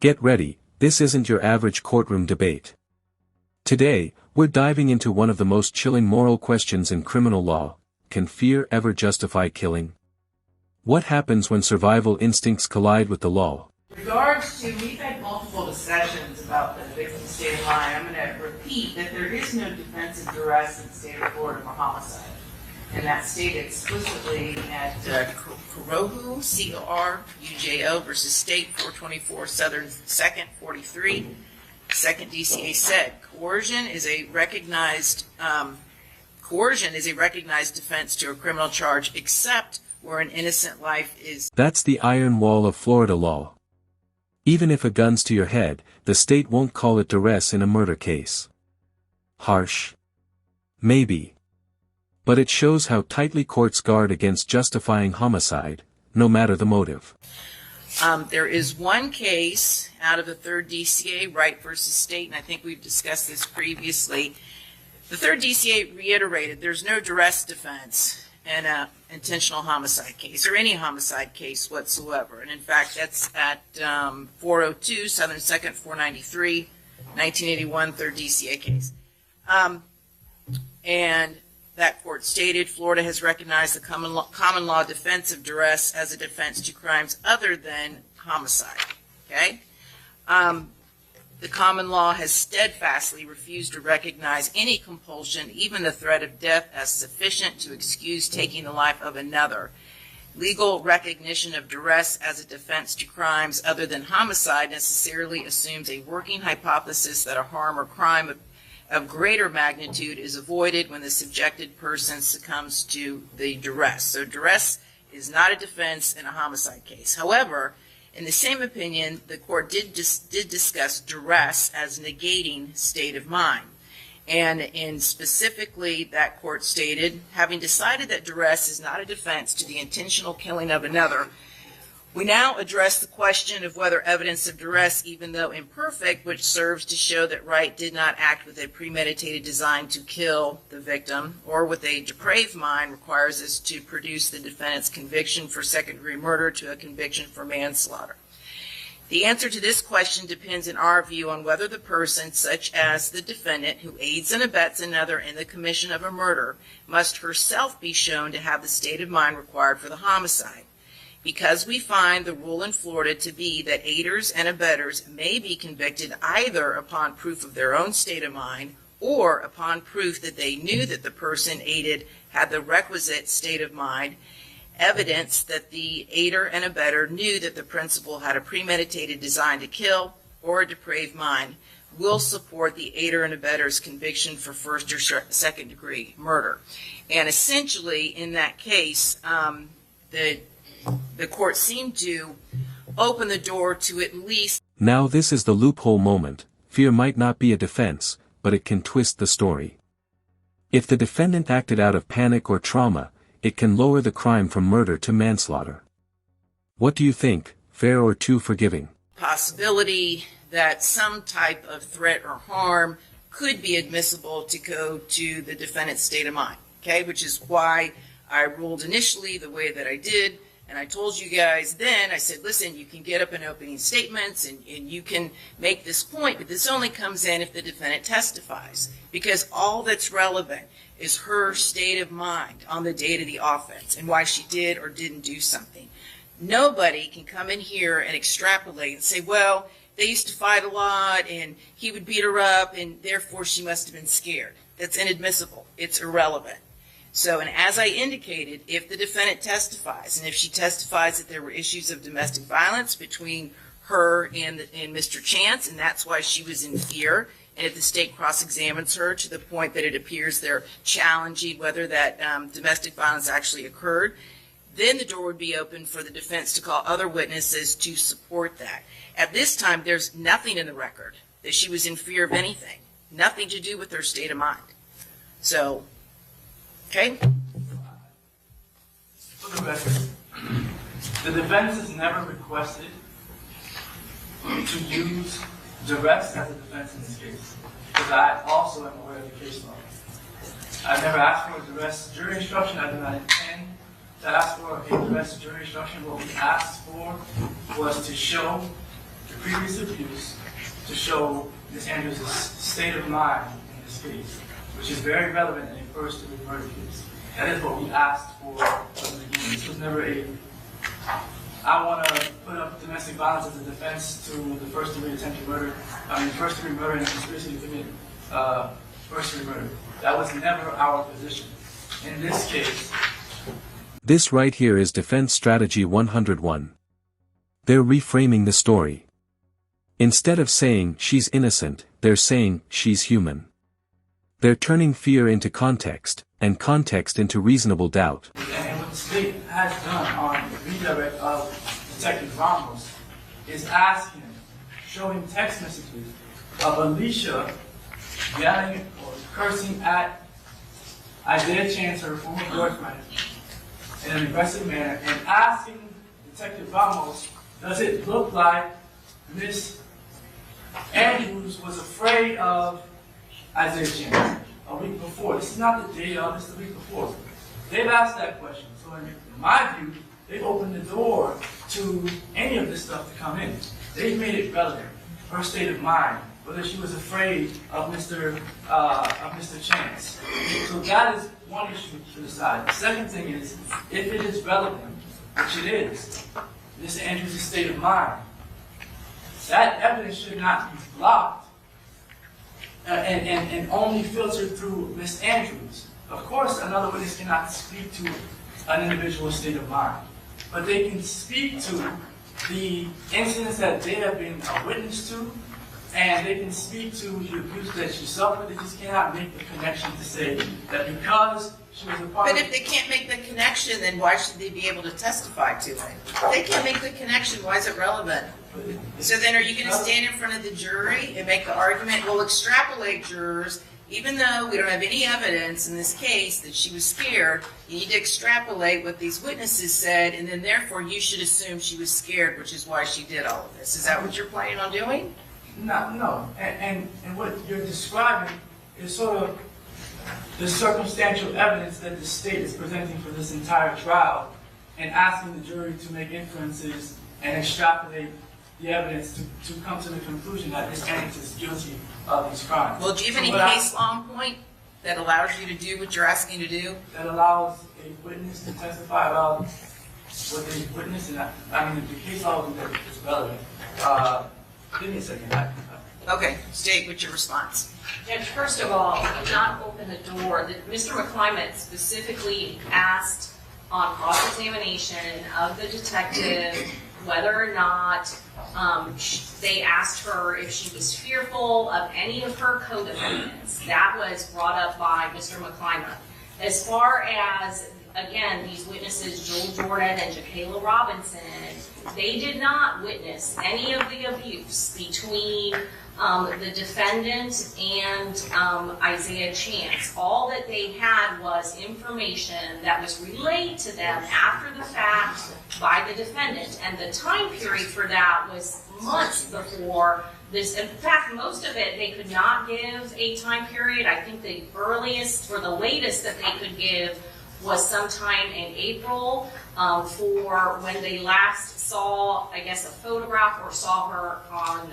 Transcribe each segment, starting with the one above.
Get ready, this isn't your average courtroom debate. Today, we're diving into one of the most chilling moral questions in criminal law: can fear ever justify killing? What happens when survival instincts collide with the law? In regards to, we've had multiple discussions about the victim's state of mind. I'm going to repeat that there is no defense of duress in the state of Florida for homicide. And that's stated explicitly at Courtroom, C-O-R-U-J-O versus State 424 Southern 2nd 43. Second DCA said, coercion is a recognized defense to a criminal charge except where an innocent life is. That's the iron wall of Florida law. Even if a gun's to your head, the state won't call it duress in a murder case. Harsh? Maybe. But it shows how tightly courts guard against justifying homicide, no matter the motive. There is one case out of the 3rd DCA, Wright versus State, and I think we've discussed this previously. The 3rd DCA reiterated there's no duress defense in an intentional homicide case, or any homicide case whatsoever. And in fact, that's at 402 Southern 2nd 493, 1981 3rd DCA case. And that court stated Florida has recognized the common law defense of duress as a defense to crimes other than homicide. Okay? The common law has steadfastly refused to recognize any compulsion, even the threat of death, as sufficient to excuse taking the life of another. Legal recognition of duress as a defense to crimes other than homicide necessarily assumes a working hypothesis that a harm or crime of greater magnitude is avoided when the subjected person succumbs to the duress. So duress is not a defense in a homicide case. However, in the same opinion, the court did discuss duress as negating state of mind. And specifically, that court stated, having decided that duress is not a defense to the intentional killing of another, we now address the question of whether evidence of duress, even though imperfect, which serves to show that Wright did not act with a premeditated design to kill the victim, or with a depraved mind, requires us to produce the defendant's conviction for second-degree murder to a conviction for manslaughter. The answer to this question depends in our view on whether the person, such as the defendant, who aids and abets another in the commission of a murder, must herself be shown to have the state of mind required for the homicide. Because we find the rule in Florida to be that aiders and abettors may be convicted either upon proof of their own state of mind or upon proof that they knew that the person aided had the requisite state of mind, evidence that the aider and abettor knew that the principal had a premeditated design to kill or a depraved mind, will support the aider and abettor's conviction for first or second degree murder. And essentially, in that case, the court seemed to open the door to at least... Now this is the loophole moment. Fear might not be a defense, but it can twist the story. If the defendant acted out of panic or trauma, it can lower the crime from murder to manslaughter. What do you think, fair or too forgiving? Possibility that some type of threat or harm could be admissible to go to the defendant's state of mind, okay? Which is why I ruled initially the way that I did. And I told you guys then, I said, listen, you can get up in opening statements and you can make this point, but this only comes in if the defendant testifies. Because all that's relevant is her state of mind on the date of the offense and why she did or didn't do something. Nobody can come in here and extrapolate and say, well, they used to fight a lot and he would beat her up and therefore she must have been scared. That's inadmissible. It's irrelevant. So, and as I indicated, if the defendant testifies, and if she testifies that there were issues of domestic violence between her and Mr. Chance, and that's why she was in fear, and if the state cross-examines her to the point that it appears they're challenging whether that domestic violence actually occurred, then the door would be open for the defense to call other witnesses to support that. At this time, there's nothing in the record that she was in fear of anything, nothing to do with her state of mind. So, okay? For the record, the defense has never requested to use duress as a defense in this case, because I also am aware of the case law. I've never asked for a duress jury instruction. I do not intend to ask for a duress jury instruction. What we asked for was to show the previous abuse to show Ms. Andrews' state of mind in this case, which is very relevant in a first-degree murder case. That is what we asked for from the beginning. This was never I want to put up domestic violence as a defense to the first-degree attempted murder, first-degree murder and conspiracy to commit first-degree murder. That was never our position. In this case, this right here is defense strategy 101. They're reframing the story. Instead of saying she's innocent, they're saying she's human. They're turning fear into context, and context into reasonable doubt. And what the state has done on the redirect of Detective Ramos is asking, showing text messages of Alicia yelling or cursing at Isaiah Chance, her former boyfriend, in an aggressive manner, and asking Detective Ramos, does it look like Miss Andrews was afraid of Isaiah Chance a week before? This is not the day of, this is the week before. They've asked that question. So in my view, they've opened the door to any of this stuff to come in. They've made it relevant. Her state of mind, whether she was afraid of Mr. Chance. So that is one issue to decide. The second thing is, if it is relevant, which it is, Mr. Andrews' state of mind, that evidence should not be blocked and only filtered through Ms. Andrews. Of course, another witness cannot speak to an individual's state of mind, but they can speak to the incidents that they have been a witness to, and they can speak to the abuse that she suffered. They just cannot make the connection to say that because she was a part But of... if they can't make the connection, then why should they be able to testify to it? If they can't make the connection, why is it relevant? So then are you going to stand in front of the jury and make the argument, we'll extrapolate jurors, even though we don't have any evidence in this case that she was scared, you need to extrapolate what these witnesses said, and then therefore you should assume she was scared, which is why she did all of this. Is that what you're planning on doing? No. And what you're describing is sort of the circumstantial evidence that the state is presenting for this entire trial and asking the jury to make inferences and extrapolate the evidence to come to the conclusion that Ms. Andrews is guilty of these crimes. Well, do you have any case law point that allows you to do what you're asking to do? That allows a witness to testify about what they witnessed, and I mean, the case law is relevant. Give me a second. Okay, state what's your response. Judge, first of all, not open the door. Mr. McClimate specifically asked on cross-examination of the detective whether or not they asked her if she was fearful of any of her co-defendants. That was brought up by Mr. McClimate. As far as, again, these witnesses, Joel Jordan and Jacayla Robinson, they did not witness any of the abuse between the defendant and Isaiah Chance. All that they had was information that was relayed to them after the fact by the defendant. And the time period for that was months before this. In fact, most of it they could not give a time period. I think the earliest or the latest that they could give was sometime in April for when they last saw, I guess, a photograph or saw her on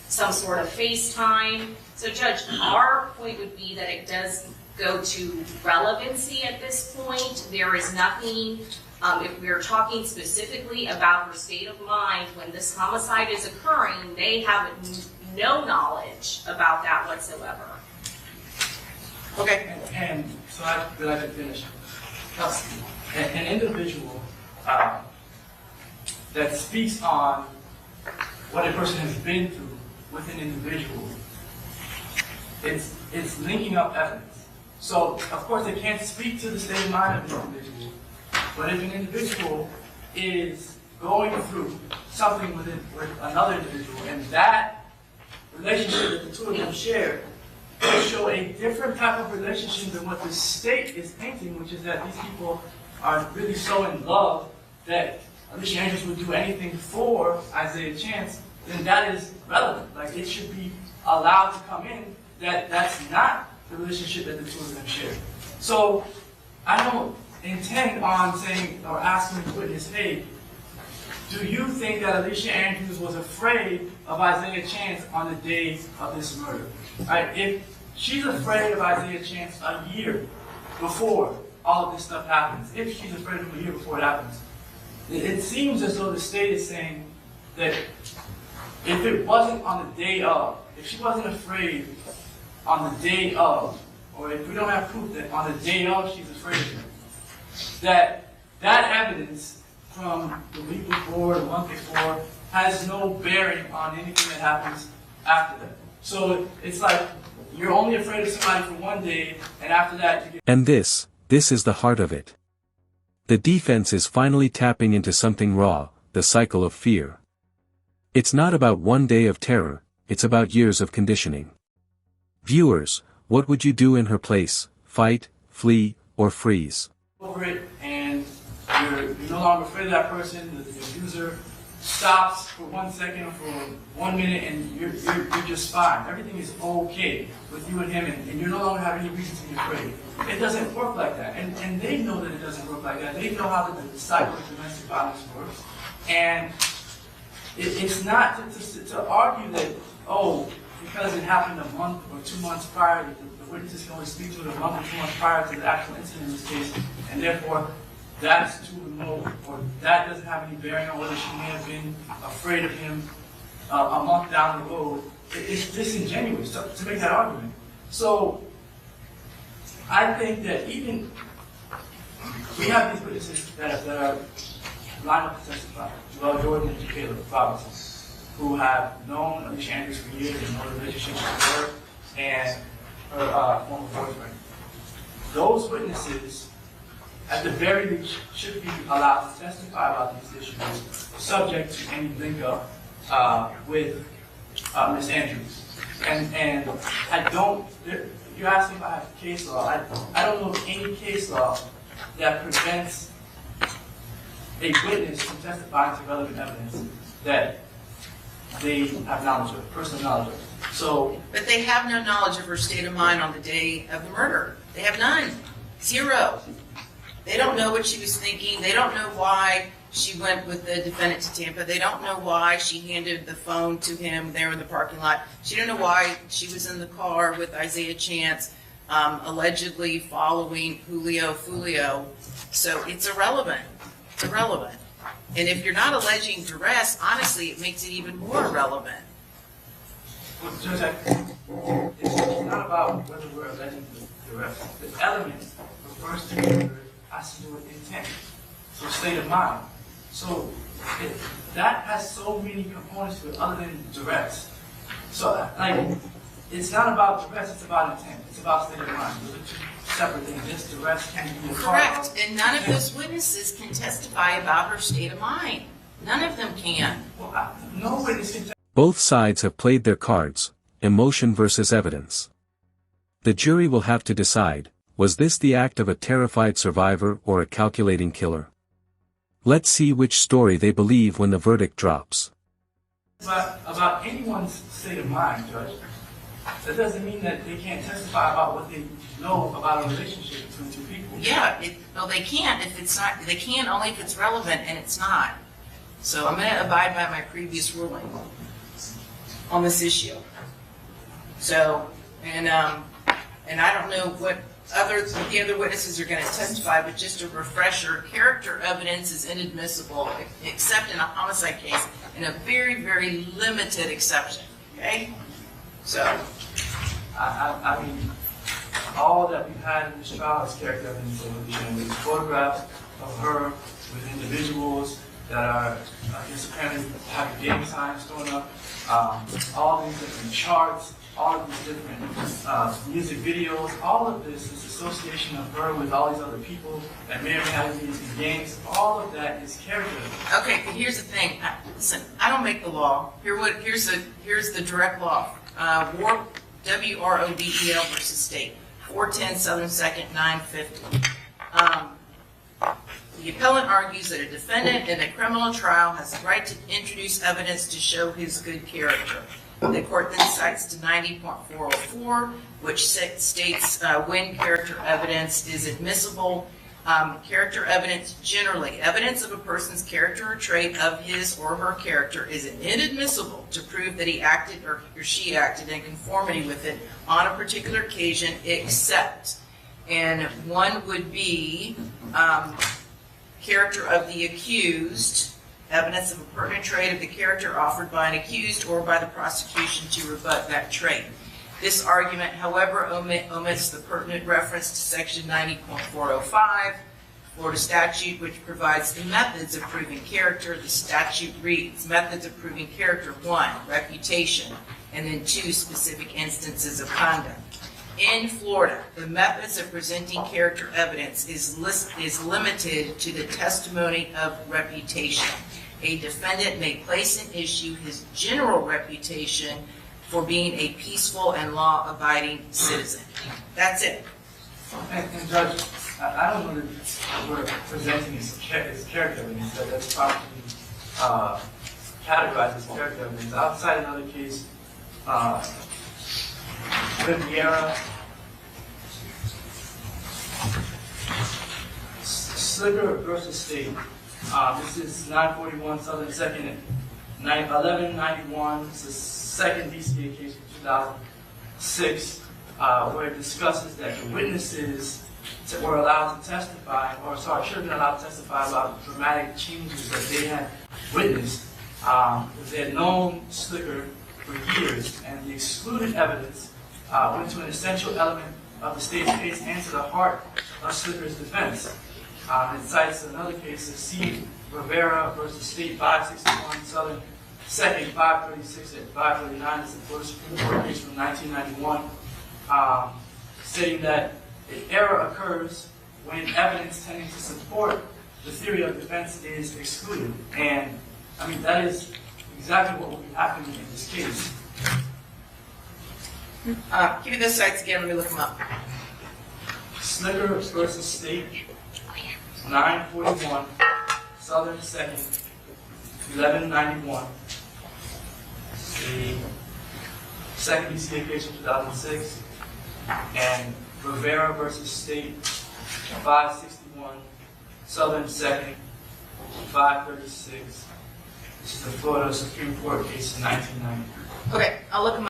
some sort of FaceTime. So, Judge, our point would be that it does go to relevancy at this point. There is nothing, if we're talking specifically about her state of mind when this homicide is occurring, they have no knowledge about that whatsoever. Okay. And so I can finish. An individual that speaks on what a person has been through with an individual, it's linking up evidence. So, of course, they can't speak to the state of mind of an individual, but if an individual is going through something with another individual, and that relationship that the two of them share will show a different type of relationship than what the state is painting, which is that these people are really so in love that Alicia Andrews would do anything for Isaiah Chance, then that is relevant. Like, it should be allowed to come in that that's not the relationship that the two of them share. So I don't intend on saying or asking the witness, hey, do you think that Alicia Andrews was afraid of Isaiah Chance on the day of this murder? Right? If she's afraid of Isaiah Chance a year before all of this stuff happens, if she's afraid of him a year before it happens, it seems as though the state is saying that if it wasn't on the day of, if she wasn't afraid on the day of, or if we don't have proof that on the day of she's afraid of him, that evidence from the week before, the month before, has no bearing on anything that happens after that. So it's like you're only afraid of somebody for one day, and after that you get... And this is the heart of it. The defense is finally tapping into something raw, the cycle of fear. It's not about one day of terror, it's about years of conditioning. Viewers, what would you do in her place? Fight, flee, or freeze? Over it, and you're no longer afraid of that person. The abuser stops for 1 second or for 1 minute, and you're just fine. Everything is okay with you and him, and you no longer have any reason to be afraid. It doesn't work like that, and they know that it doesn't work like that. They know how the cycle of domestic violence works, and it's not to argue that, oh, because it happened a month or 2 months prior, the witnesses can only speak to it a month or 2 months prior to the actual incident in this case, and therefore that's too remote, or that doesn't have any bearing on whether she may have been afraid of him a month down the road. It's disingenuous to make that argument. So I think that even we have these witnesses that are lined up to testify. Joel Jordan and Caleb Robinson, who have known Alicia Andrews for years and know the relationship with her and her former boyfriend. Those witnesses, at the very least, should be allowed to testify about these issues, subject to any link-up with Ms. Andrews. And I don't, you're asking if I have case law. I don't know of any case law that prevents a witness from testifying to relevant evidence that they have knowledge of, personal knowledge of. So, but they have no knowledge of her state of mind on the day of the murder. They have none. Zero. They don't know what she was thinking. They don't know why she went with the defendant to Tampa. They don't know why she handed the phone to him there in the parking lot. She don't know why she was in the car with Isaiah Chance, allegedly following Julio Foolio. So it's irrelevant. It's irrelevant. And if you're not alleging duress, honestly, it makes it even more irrelevant. Judge, it's not about whether we're alleging duress. The element refers to murder has to do with intent, so state of mind. So that has so many components to it other than duress. So like, it's not about duress, it's about intent. It's about state of mind. Those are two separate things. This duress can be a correct, and none of those witnesses can testify about her state of mind. None of them can. Well, no witness can testify. Both sides have played their cards, emotion versus evidence. The jury will have to decide, was this the act of a terrified survivor or a calculating killer? Let's see which story they believe when the verdict drops. But about anyone's state of mind, Judge, that doesn't mean that they can't testify about what they know about a relationship between two people. Yeah, no, they can't if it's not. They can only if it's relevant, and it's not. So I'm going to abide by my previous ruling on this issue. So, and I don't know what the other witnesses are going to testify, but just a refresher, character evidence is inadmissible except in a homicide case, in a very, very limited exception. Okay? So, I mean, all that we've had in this trial is character evidence. So these photographs of her with individuals that are just apparently have gang signs thrown up, all these different charts, all of these different music videos, all of this association of her with all these other people that may or may not be in these gangs, all of that is character. Okay, but here's the thing. Listen, I don't make the law. Here's the direct law. WRODEL versus state. 410 Southern 2nd 950. The appellant argues that a defendant in a criminal trial has the right to introduce evidence to show his good character. The court then cites to 90.404, which states when character evidence is admissible. Character evidence generally. Evidence of a person's character or trait of his or her character is inadmissible to prove that he acted or she acted in conformity with it on a particular occasion, except, and one would be character of the accused, evidence of a pertinent trait of the character offered by an accused or by the prosecution to rebut that trait. This argument, however, omits the pertinent reference to section 90.405, Florida statute, which provides the methods of proving character. The statute reads, methods of proving character: 1, reputation, and then 2, specific instances of conduct. In Florida, the methods of presenting character evidence is limited to the testimony of reputation. A defendant may place in issue his general reputation for being a peaceful and law-abiding citizen. That's it. And Judge, I don't know that we're presenting his character evidence. That's probably categorized as character evidence. Outside another case, Riviera, Slicker versus State. This is 941 Southern 2nd, 1191. This is second DCA case from 2006, where it discusses that the witnesses were allowed to testify, should have been allowed to testify about dramatic changes that they had witnessed. They had known Slicker for years, and the excluded evidence went to an essential element of the state's case and to the heart of Slicker's defense. It cites another case, the C. Rivera versus State 561 Southern 2nd, 536 and 539. It's the Florida Supreme Court case from 1991, stating that an error occurs when evidence tending to support the theory of defense is excluded. And, I mean, that is exactly what will be happening in this case. Give me those sites again. Let me look them up. Slicker versus State, 941 Southern 2nd, 1191. The second DCA case from 2006, and Rivera versus State, 561 Southern 2nd, 536. This is the Florida Supreme Court case in 1990. Okay, I'll look them up.